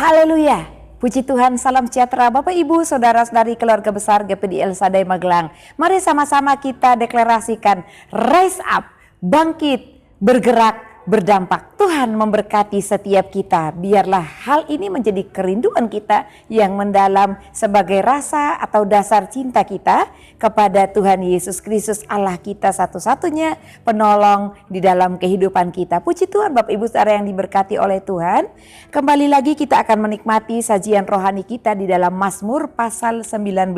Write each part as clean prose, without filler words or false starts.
Haleluya. Puji Tuhan, salam sejahtera Bapak Ibu, Saudara-saudari keluarga besar GPD El Shaddai Magelang. Mari sama-sama kita deklarasikan, rise up, bangkit, bergerak, berdampak. Tuhan memberkati setiap kita. Biarlah hal ini menjadi kerinduan kita yang mendalam sebagai rasa atau dasar cinta kita kepada Tuhan Yesus Kristus, Allah kita satu-satunya penolong di dalam kehidupan kita. Puji Tuhan Bapak Ibu Saudara yang diberkati oleh Tuhan. Kembali lagi kita akan menikmati sajian rohani kita di dalam Mazmur pasal 19.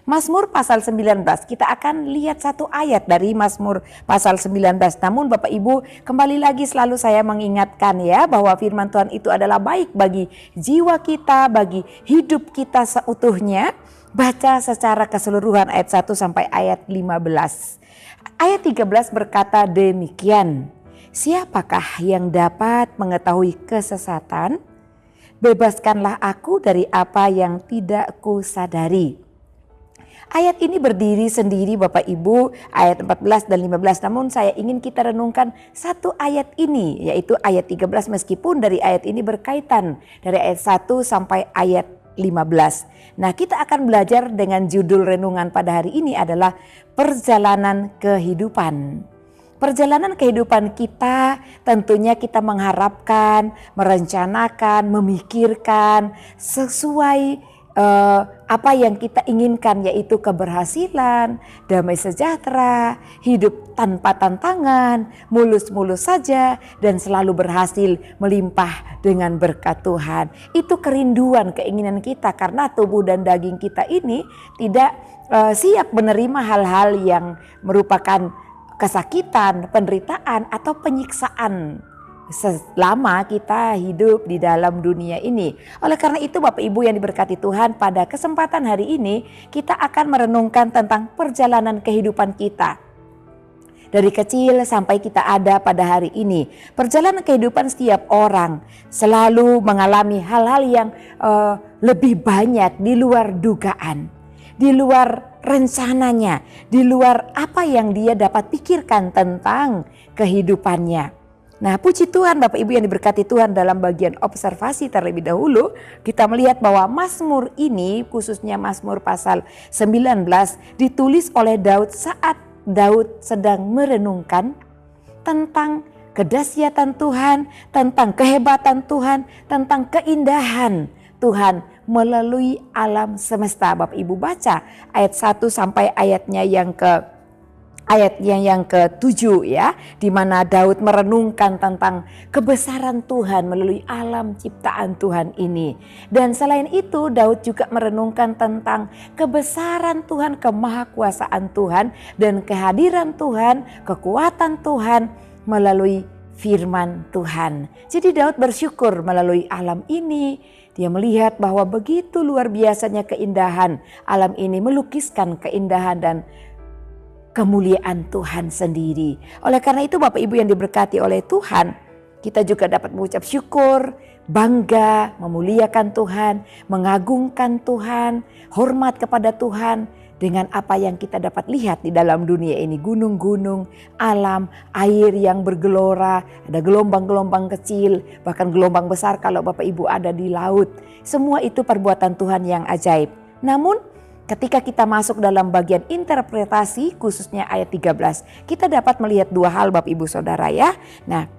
Mazmur pasal 19, kita akan lihat satu ayat dari Mazmur pasal 19. Namun Bapak Ibu, kembali lagi selalu saya mengingatkan ya bahwa firman Tuhan itu adalah baik bagi jiwa kita, bagi hidup kita seutuhnya. Baca secara keseluruhan ayat 1 sampai ayat 15. Ayat 13 berkata demikian, siapakah yang dapat mengetahui kesesatan? Bebaskanlah aku dari apa yang tidak kusadari. Ayat ini berdiri sendiri Bapak Ibu, ayat 14 dan 15. Namun saya ingin kita renungkan satu ayat ini, yaitu ayat 13, meskipun dari ayat ini berkaitan dari ayat 1 sampai ayat 15. Nah, kita akan belajar dengan judul renungan pada hari ini adalah perjalanan kehidupan. Perjalanan kehidupan kita tentunya kita mengharapkan, merencanakan, memikirkan sesuai apa yang kita inginkan, yaitu keberhasilan, damai sejahtera, hidup tanpa tantangan, mulus-mulus saja dan selalu berhasil melimpah dengan berkat Tuhan. Itu kerinduan, keinginan kita karena tubuh dan daging kita ini tidak siap menerima hal-hal yang merupakan kesakitan, penderitaan atau penyiksaan selama kita hidup di dalam dunia ini. Oleh karena itu Bapak Ibu yang diberkati Tuhan, pada kesempatan hari ini kita akan merenungkan tentang perjalanan kehidupan kita. Dari kecil sampai kita ada pada hari ini. Perjalanan kehidupan setiap orang selalu mengalami hal-hal yang lebih banyak di luar dugaan, di luar rencananya, di luar apa yang dia dapat pikirkan tentang kehidupannya. Nah, puji Tuhan Bapak Ibu yang diberkati Tuhan, dalam bagian observasi terlebih dahulu kita melihat bahwa Mazmur ini, khususnya Mazmur pasal 19, ditulis oleh Daud saat Daud sedang merenungkan tentang kedahsyatan Tuhan, tentang kehebatan Tuhan, tentang keindahan Tuhan melalui alam semesta. Bapak Ibu baca ayat 1 sampai ayatnya yang ke-7 ya, di mana Daud merenungkan tentang kebesaran Tuhan melalui alam ciptaan Tuhan ini. Dan selain itu Daud juga merenungkan tentang kebesaran Tuhan, kemahakuasaan Tuhan dan kehadiran Tuhan, kekuatan Tuhan melalui firman Tuhan. Jadi Daud bersyukur melalui alam ini. Dia melihat bahwa begitu luar biasanya keindahan alam ini, melukiskan keindahan dan kemuliaan Tuhan sendiri. Oleh karena itu Bapak Ibu yang diberkati oleh Tuhan, kita juga dapat mengucap syukur, bangga, memuliakan Tuhan, mengagungkan Tuhan, hormat kepada Tuhan dengan apa yang kita dapat lihat di dalam dunia ini. Gunung-gunung, alam, air yang bergelora, ada gelombang-gelombang kecil, bahkan gelombang besar kalau Bapak Ibu ada di laut. Semua itu perbuatan Tuhan yang ajaib. Namun ketika kita masuk dalam bagian interpretasi, khususnya ayat 13, kita dapat melihat dua hal Bapak Ibu Saudara ya. Nah,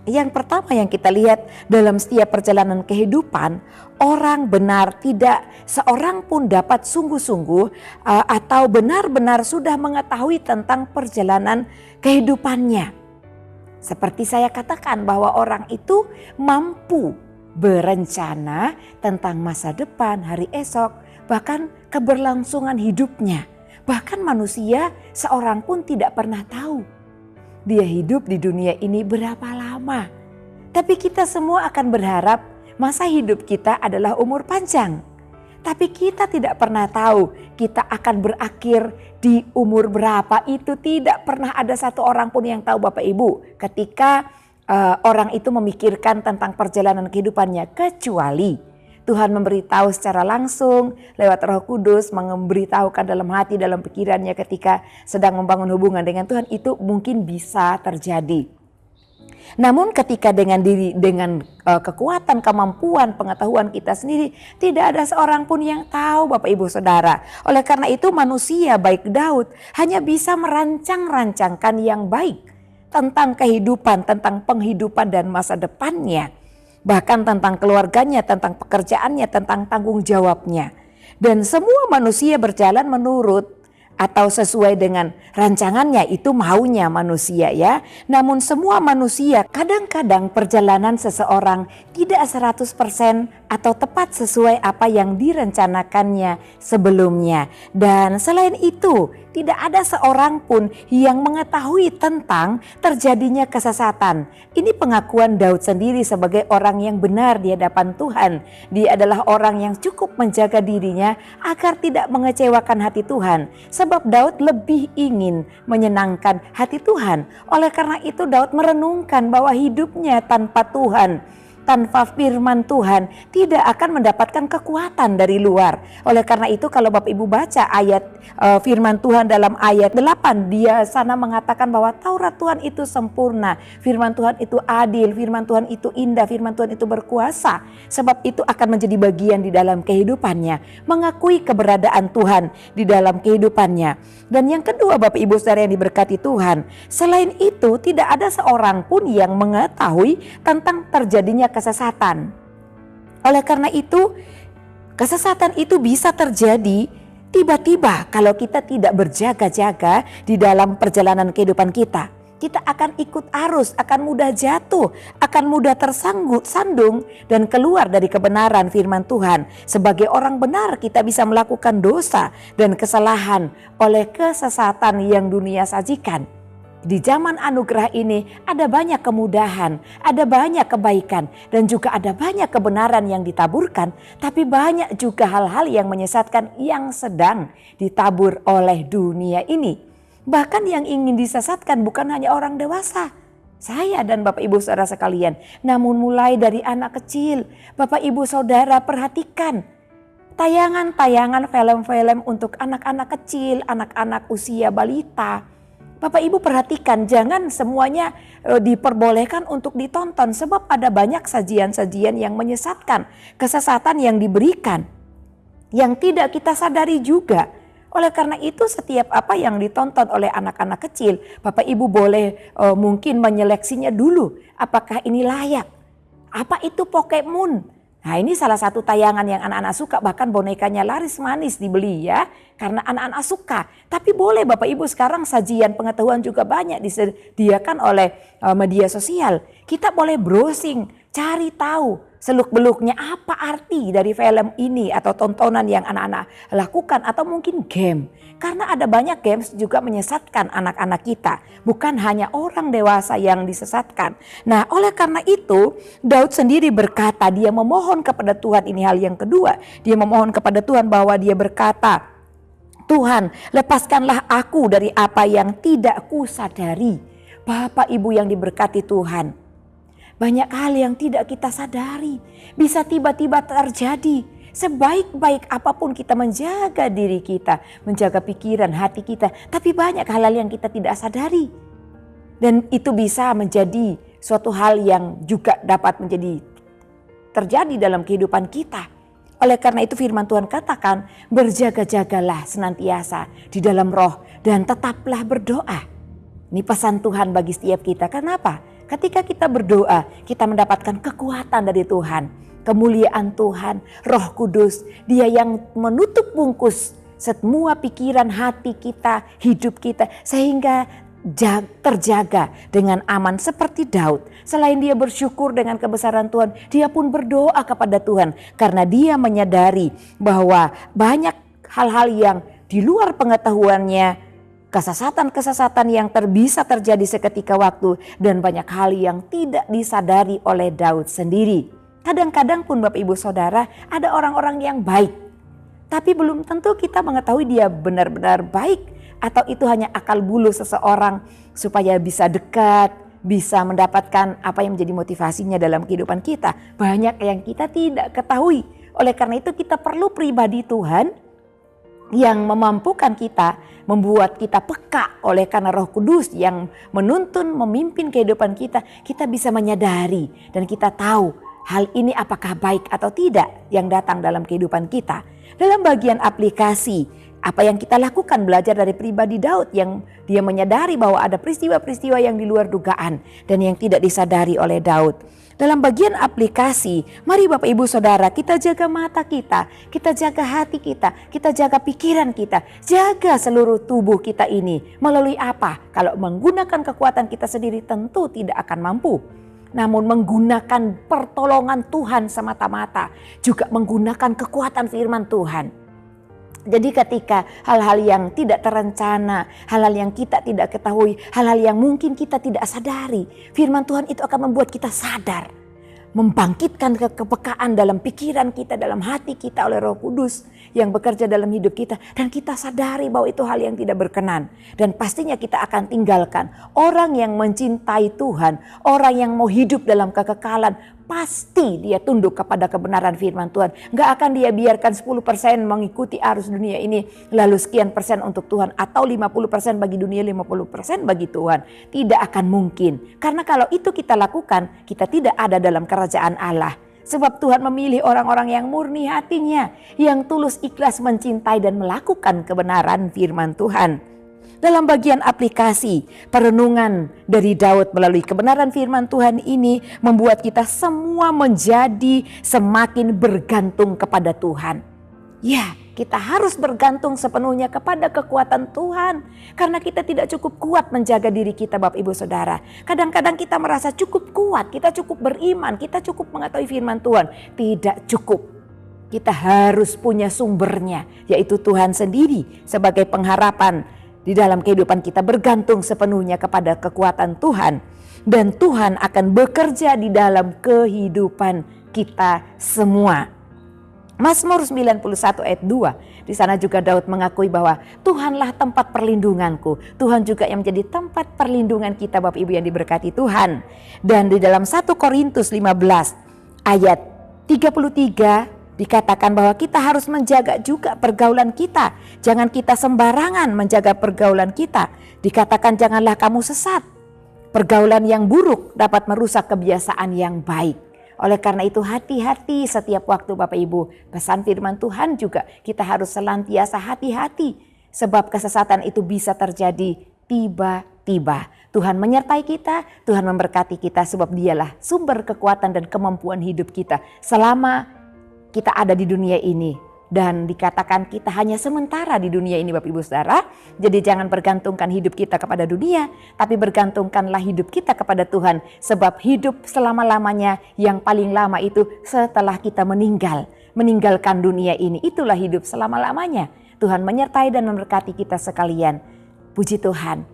yang pertama yang kita lihat dalam setiap perjalanan kehidupan, orang benar tidak seorang pun dapat sungguh-sungguh atau benar-benar sudah mengetahui tentang perjalanan kehidupannya. Seperti saya katakan bahwa orang itu mampu berencana tentang masa depan, hari esok, bahkan keberlangsungan hidupnya. Bahkan manusia seorang pun tidak pernah tahu dia hidup di dunia ini berapa lama. Tapi kita semua akan berharap masa hidup kita adalah umur panjang. Tapi kita tidak pernah tahu kita akan berakhir di umur berapa. Itu tidak pernah ada satu orang pun yang tahu Bapak Ibu ketika orang itu memikirkan tentang perjalanan kehidupannya, kecuali Tuhan memberitahu secara langsung lewat Roh Kudus, memberitahukan dalam hati, dalam pikirannya ketika sedang membangun hubungan dengan Tuhan. Itu mungkin bisa terjadi. Namun ketika dengan kekuatan, kemampuan, pengetahuan kita sendiri, tidak ada seorang pun yang tahu Bapak Ibu Saudara. Oleh karena itu manusia baik Daud hanya bisa merancang-rancangkan yang baik tentang kehidupan, tentang penghidupan dan masa depannya. Bahkan tentang keluarganya, tentang pekerjaannya, tentang tanggung jawabnya. Dan semua manusia berjalan menurut atau sesuai dengan rancangannya, itu maunya manusia ya. Namun semua manusia, kadang-kadang perjalanan seseorang tidak 100% atau tepat sesuai apa yang direncanakannya sebelumnya. Dan selain itu, tidak ada seorang pun yang mengetahui tentang terjadinya kesesatan. Ini pengakuan Daud sendiri sebagai orang yang benar di hadapan Tuhan. Dia adalah orang yang cukup menjaga dirinya agar tidak mengecewakan hati Tuhan. Sebab Daud lebih ingin menyenangkan hati Tuhan. Oleh karena itu Daud merenungkan bahwa hidupnya tanpa Tuhan, tanpa firman Tuhan, tidak akan mendapatkan kekuatan dari luar. Oleh karena itu kalau Bapak Ibu baca ayat firman Tuhan dalam ayat 8, dia sana mengatakan bahwa Taurat Tuhan itu sempurna, firman Tuhan itu adil, firman Tuhan itu indah, firman Tuhan itu berkuasa. Sebab itu akan menjadi bagian di dalam kehidupannya, mengakui keberadaan Tuhan di dalam kehidupannya. Dan yang kedua Bapak Ibu Saudara yang diberkati Tuhan, selain itu tidak ada seorang pun yang mengetahui tentang terjadinya kesesatan. Oleh karena itu, kesesatan itu bisa terjadi tiba-tiba kalau kita tidak berjaga-jaga di dalam perjalanan kehidupan kita. Kita akan ikut arus, akan mudah jatuh, akan mudah tersandung dan keluar dari kebenaran firman Tuhan. Sebagai orang benar kita bisa melakukan dosa dan kesalahan oleh kesesatan yang dunia sajikan. Di zaman anugerah ini ada banyak kemudahan, ada banyak kebaikan, dan juga ada banyak kebenaran yang ditaburkan. Tapi banyak juga hal-hal yang menyesatkan yang sedang ditabur oleh dunia ini. Bahkan yang ingin disesatkan bukan hanya orang dewasa, saya dan Bapak Ibu Saudara sekalian, namun mulai dari anak kecil. Bapak Ibu Saudara perhatikan tayangan-tayangan film-film untuk anak-anak kecil, anak-anak usia balita. Bapak Ibu perhatikan, jangan semuanya diperbolehkan untuk ditonton, sebab ada banyak sajian-sajian yang menyesatkan, kesesatan yang diberikan yang tidak kita sadari juga. Oleh karena itu setiap apa yang ditonton oleh anak-anak kecil, Bapak Ibu boleh mungkin menyeleksinya dulu, apakah ini layak. Apa itu Pokemon? Nah ini salah satu tayangan yang anak-anak suka, bahkan bonekanya laris manis dibeli ya. Karena anak-anak suka. Tapi boleh Bapak Ibu sekarang sajian pengetahuan juga banyak disediakan oleh media sosial. Kita boleh browsing, cari tahu seluk-beluknya apa arti dari film ini atau tontonan yang anak-anak lakukan atau mungkin game. Karena ada banyak games juga menyesatkan anak-anak kita. Bukan hanya orang dewasa yang disesatkan. Nah oleh karena itu Daud sendiri berkata, dia memohon kepada Tuhan, ini hal yang kedua. Dia memohon kepada Tuhan bahwa dia berkata, Tuhan lepaskanlah aku dari apa yang tidak kusadari. Bapak Ibu yang diberkati Tuhan, banyak hal yang tidak kita sadari bisa tiba-tiba terjadi. Sebaik-baik apapun kita menjaga diri kita, menjaga pikiran, hati kita, tapi banyak hal-hal yang kita tidak sadari. Dan itu bisa menjadi suatu hal yang juga dapat menjadi terjadi dalam kehidupan kita. Oleh karena itu firman Tuhan katakan, berjaga-jagalah senantiasa di dalam roh dan tetaplah berdoa. Ini pesan Tuhan bagi setiap kita. Kenapa? Ketika kita berdoa, kita mendapatkan kekuatan dari Tuhan. Kemuliaan Tuhan, Roh Kudus, Dia yang menutup bungkus semua pikiran hati kita, hidup kita, sehingga terjaga dengan aman seperti Daud. Selain dia bersyukur dengan kebesaran Tuhan, dia pun berdoa kepada Tuhan karena dia menyadari bahwa banyak hal-hal yang di luar pengetahuannya, kesesatan-kesesatan yang bisa terjadi seketika waktu, dan banyak hal yang tidak disadari oleh Daud sendiri. Kadang-kadang pun Bapak Ibu Saudara ada orang-orang yang baik, tapi belum tentu kita mengetahui dia benar-benar baik atau itu hanya akal bulu seseorang supaya bisa dekat, bisa mendapatkan apa yang menjadi motivasinya dalam kehidupan kita. Banyak yang kita tidak ketahui. Oleh karena itu kita perlu pribadi Tuhan yang memampukan kita, membuat kita peka oleh karena Roh Kudus yang menuntun, memimpin kehidupan kita, kita bisa menyadari dan kita tahu hal ini apakah baik atau tidak yang datang dalam kehidupan kita. Dalam bagian aplikasi, apa yang kita lakukan belajar dari pribadi Daud yang dia menyadari bahwa ada peristiwa-peristiwa yang di luar dugaan dan yang tidak disadari oleh Daud. Dalam bagian aplikasi, mari Bapak Ibu Saudara kita jaga mata kita jaga hati kita jaga pikiran kita, jaga seluruh tubuh kita ini. Melalui apa? Kalau menggunakan kekuatan kita sendiri tentu tidak akan mampu. Namun menggunakan pertolongan Tuhan semata-mata, juga menggunakan kekuatan firman Tuhan. Jadi ketika hal-hal yang tidak terencana, hal-hal yang kita tidak ketahui, hal-hal yang mungkin kita tidak sadari, firman Tuhan itu akan membuat kita sadar. Membangkitkan kepekaan dalam pikiran kita, dalam hati kita oleh Roh Kudus yang bekerja dalam hidup kita. Dan kita sadari bahwa itu hal yang tidak berkenan. Dan pastinya kita akan tinggalkan. Orang yang mencintai Tuhan, orang yang mau hidup dalam kekekalan, pasti dia tunduk kepada kebenaran firman Tuhan. Gak akan dia biarkan 10% mengikuti arus dunia ini, lalu sekian persen untuk Tuhan, atau 50% bagi dunia, 50% bagi Tuhan. Tidak akan mungkin. Karena kalau itu kita lakukan, kita tidak ada dalam kerajaan Allah. Sebab Tuhan memilih orang-orang yang murni hatinya, yang tulus ikhlas mencintai dan melakukan kebenaran firman Tuhan. Dalam bagian aplikasi, perenungan dari Daud melalui kebenaran firman Tuhan ini membuat kita semua menjadi semakin bergantung kepada Tuhan. Ya, kita harus bergantung sepenuhnya kepada kekuatan Tuhan. Karena kita tidak cukup kuat menjaga diri kita, Bapak Ibu Saudara. Kadang-kadang kita merasa cukup kuat, kita cukup beriman, kita cukup mengetahui firman Tuhan. Tidak cukup. Kita harus punya sumbernya, yaitu Tuhan sendiri sebagai pengharapan. Di dalam kehidupan kita bergantung sepenuhnya kepada kekuatan Tuhan. Dan Tuhan akan bekerja di dalam kehidupan kita semua. Mazmur 91 ayat 2. Di sana juga Daud mengakui bahwa Tuhanlah tempat perlindunganku. Tuhan juga yang menjadi tempat perlindungan kita, Bapak Ibu yang diberkati Tuhan. Dan di dalam 1 Korintus 15 ayat 33 dikatakan bahwa kita harus menjaga juga pergaulan kita. Jangan kita sembarangan menjaga pergaulan kita. Dikatakan janganlah kamu sesat. Pergaulan yang buruk dapat merusak kebiasaan yang baik. Oleh karena itu hati-hati setiap waktu Bapak Ibu. Pesan firman Tuhan juga kita harus senantiasa hati-hati. Sebab kesesatan itu bisa terjadi tiba-tiba. Tuhan menyertai kita, Tuhan memberkati kita sebab dialah sumber kekuatan dan kemampuan hidup kita. Selama kita ada di dunia ini dan dikatakan kita hanya sementara di dunia ini Bapak Ibu Saudara. Jadi jangan bergantungkan hidup kita kepada dunia, tapi bergantungkanlah hidup kita kepada Tuhan. Sebab hidup selama-lamanya yang paling lama itu setelah kita meninggalkan dunia ini. Itulah hidup selama-lamanya. Tuhan menyertai dan memberkati kita sekalian. Puji Tuhan.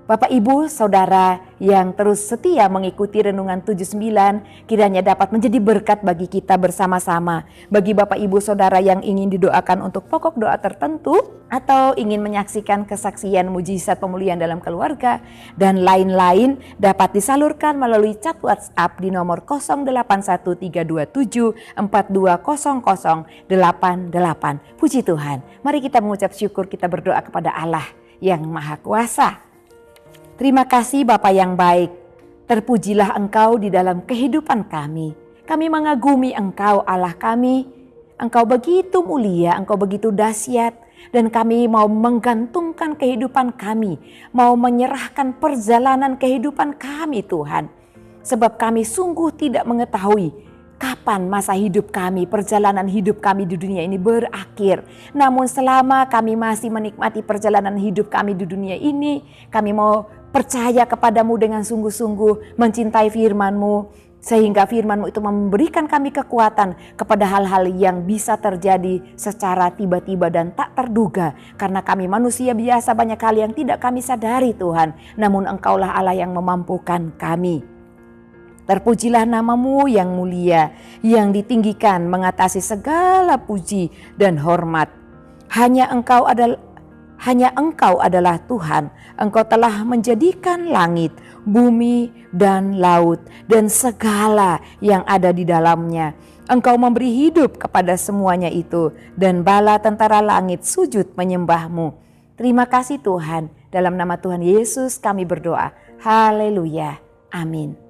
Bapak Ibu Saudara yang terus setia mengikuti Renungan 79 kiranya dapat menjadi berkat bagi kita bersama-sama. Bagi Bapak Ibu Saudara yang ingin didoakan untuk pokok doa tertentu atau ingin menyaksikan kesaksian mujizat pemulihan dalam keluarga dan lain-lain dapat disalurkan melalui chat WhatsApp di nomor 081327420088. Puji Tuhan. Mari kita mengucap syukur, kita berdoa kepada Allah yang Maha Kuasa. Terima kasih Bapa yang baik, terpujilah Engkau di dalam kehidupan kami. Kami mengagumi Engkau Allah kami, Engkau begitu mulia, Engkau begitu dahsyat. Dan kami mau menggantungkan kehidupan kami, mau menyerahkan perjalanan kehidupan kami Tuhan. Sebab kami sungguh tidak mengetahui kapan masa hidup kami, perjalanan hidup kami di dunia ini berakhir. Namun selama kami masih menikmati perjalanan hidup kami di dunia ini, kami mau percaya kepadamu dengan sungguh-sungguh, mencintai firman-Mu, sehingga firman-Mu itu memberikan kami kekuatan kepada hal-hal yang bisa terjadi secara tiba-tiba dan tak terduga. Karena kami manusia biasa, banyak hal yang tidak kami sadari Tuhan, namun Engkaulah Allah yang memampukan kami. Terpujilah nama-Mu yang mulia, yang ditinggikan mengatasi segala puji dan hormat. Hanya Engkau adalah Tuhan. Engkau telah menjadikan langit, bumi, dan laut, dan segala yang ada di dalamnya. Engkau memberi hidup kepada semuanya itu, dan bala tentara langit sujud menyembahmu. Terima kasih Tuhan, dalam nama Tuhan Yesus kami berdoa. Haleluya. Amin.